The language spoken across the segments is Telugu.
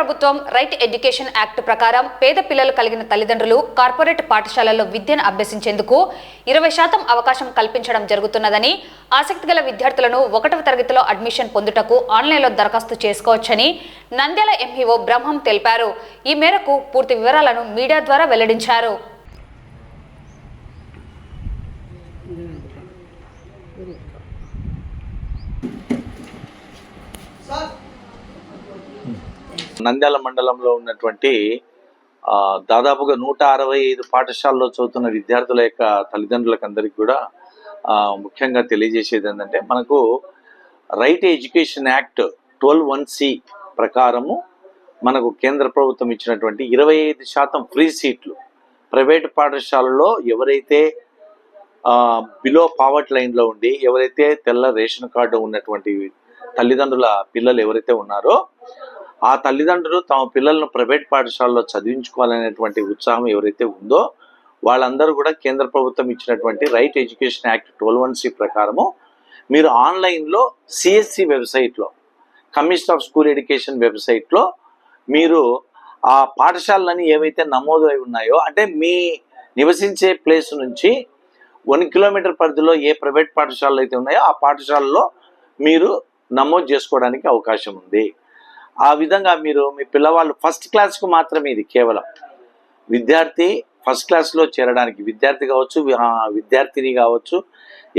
ప్రభుత్వం రైట్ ఎడ్యుకేషన్ యాక్ట్ ప్రకారం పేద పిల్లలు కలిగిన తల్లిదండ్రులు కార్పొరేట్ పాఠశాలల్లో విద్యను అభ్యసించేందుకు 20% అవకాశం కల్పించడం జరుగుతున్నదని, ఆసక్తిగల విద్యార్థులను 1వ తరగతిలో అడ్మిషన్ పొందుటకు ఆన్లైన్లో దరఖాస్తు చేసుకోవచ్చని నంద్యాల ఎంఈఓ బ్రహ్మం తెలిపారు. ఈ మేరకు పూర్తి వివరాలను మీడియా ద్వారా వెల్లడించారు. నంద్యాల మండలంలో ఉన్నటువంటి దాదాపుగా 165 పాఠశాలలో చదువుతున్న విద్యార్థుల యొక్క తల్లిదండ్రులకు అందరికీ కూడా ముఖ్యంగా తెలియజేసేది ఏంటంటే, మనకు రైట్ ఎడ్యుకేషన్ యాక్ట్ 12(1)C ప్రకారము మనకు కేంద్ర ప్రభుత్వం ఇచ్చినటువంటి 25% ఫ్రీ సీట్లు ప్రైవేట్ పాఠశాలలో ఎవరైతే బిలో పావర్టీ లైన్లో ఉండి, ఎవరైతే తెల్ల రేషన్ కార్డు ఉన్నటువంటి తల్లిదండ్రుల పిల్లలు ఎవరైతే ఉన్నారో ఆ తల్లిదండ్రులు తమ పిల్లలను ప్రైవేట్ పాఠశాలలో చదివించుకోవాలనేటువంటి ఉత్సాహం ఎవరైతే ఉందో వాళ్ళందరూ కూడా కేంద్ర ప్రభుత్వం ఇచ్చినటువంటి రైట్ ఎడ్యుకేషన్ యాక్ట్ 12(1)C ప్రకారము మీరు ఆన్లైన్లో సిఎస్సి వెబ్సైట్లో, కమిషన్ ఆఫ్ స్కూల్ ఎడ్యుకేషన్ వెబ్సైట్లో మీరు ఆ పాఠశాలలని ఏవైతే నమోదు అయి ఉన్నాయో, అంటే మీ నివసించే ప్లేస్ నుంచి 1 కిలోమీటర్ పరిధిలో ఏ ప్రైవేట్ పాఠశాలలు అయితే ఉన్నాయో ఆ పాఠశాలలో మీరు నమోదు చేసుకోవడానికి అవకాశం ఉంది. ఆ విధంగా మీరు మీ పిల్లవాళ్ళు ఫస్ట్ క్లాస్కు మాత్రమే, ఇది కేవలం విద్యార్థి ఫస్ట్ క్లాస్లో చేరడానికి, విద్యార్థి కావచ్చు విద్యార్థిని కావచ్చు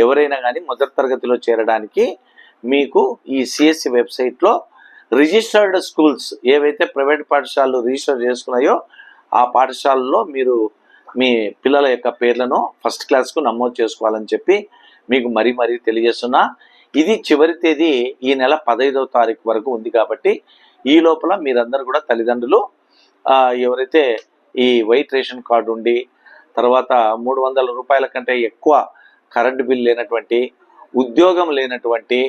ఎవరైనా కానీ మొదటి తరగతిలో చేరడానికి మీకు ఈ సిఎస్సి వెబ్సైట్లో రిజిస్టర్డ్ స్కూల్స్ ఏవైతే ప్రైవేట్ పాఠశాలలు రిజిస్టర్ చేసుకున్నాయో ఆ పాఠశాలలో మీరు మీ పిల్లల యొక్క పేర్లను ఫస్ట్ క్లాస్కు నమోదు చేసుకోవాలని చెప్పి మీకు మరీ తెలియజేస్తున్నా. ఇది చివరి తేదీ ఈ నెల 15వ తారీఖు వరకు ఉంది. కాబట్టి ఈ లోపల మీరందరూ కూడా తల్లిదండ్రులు ఎవరైతే ఈ వైట్ రేషన్ కార్డు ఉండి, తర్వాత 300 రూపాయల కంటే ఎక్కువ కరెంటు బిల్ లేనటువంటి, ఉద్యోగం లేనటువంటి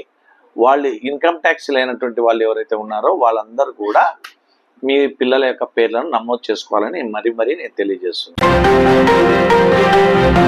వాళ్ళు, ఇన్కమ్ ట్యాక్స్ లేనటువంటి వాళ్ళు ఎవరైతే ఉన్నారో వాళ్ళందరూ కూడా మీ పిల్లల యొక్క పేర్లను నమోదు చేసుకోవాలని మరీ నేను తెలియజేస్తున్నాను.